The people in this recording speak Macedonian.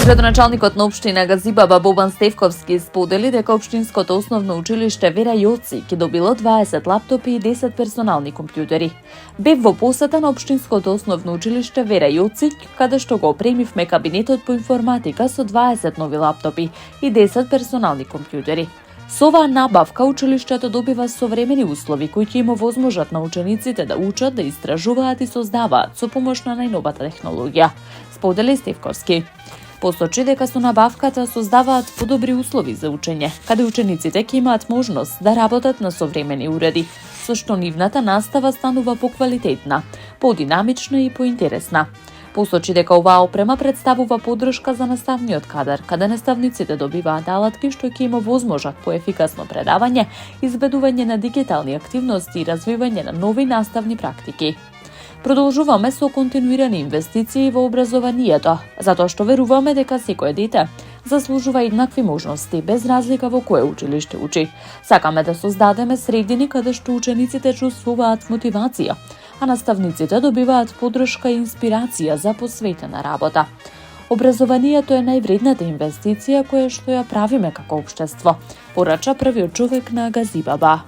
Градоначалникот на општина Газибаба Бобан Стевковски сподели дека општинското основно училиште Вера Јоци ќе добило 20 лаптопи и 10 персонални компјутери. Бев во посета на општинското основно училиште Вера Јоци, каде што го опремивме кабинетот по информатика со 20 нови лаптопи и 10 персонални компјутери. Со оваа набавка училиштето добива современи услови кои ќе им овозможат на учениците да учат, да истражуваат и создаваат со помош на најновата технологија, сподели Стевковски. Посочи дека со набавката создаваат подобри услови за учење, каде учениците ќе имаат можност да работат на современи уреди, со што нивната настава станува поквалитетна, подинамична и поинтересна. Посочи дека оваа опрема представува поддршка за наставниот кадар, каде наставниците добиваат алатки што ќе им овозможат поефикасно предавање, изведување на дигитални активности и развивање на нови наставни практики. Продолжуваме со континуирани инвестиции во образованието, затоа што веруваме дека секое дете заслужува еднакви можности, без разлика во кое училиште учи. Сакаме да создадеме средини каде што учениците чувствуваат мотивација, а наставниците добиваат поддршка и инспирација за посветена работа. Образованието е највредната инвестиција која што ја правиме како општество, порача првиот човек на Газибаба.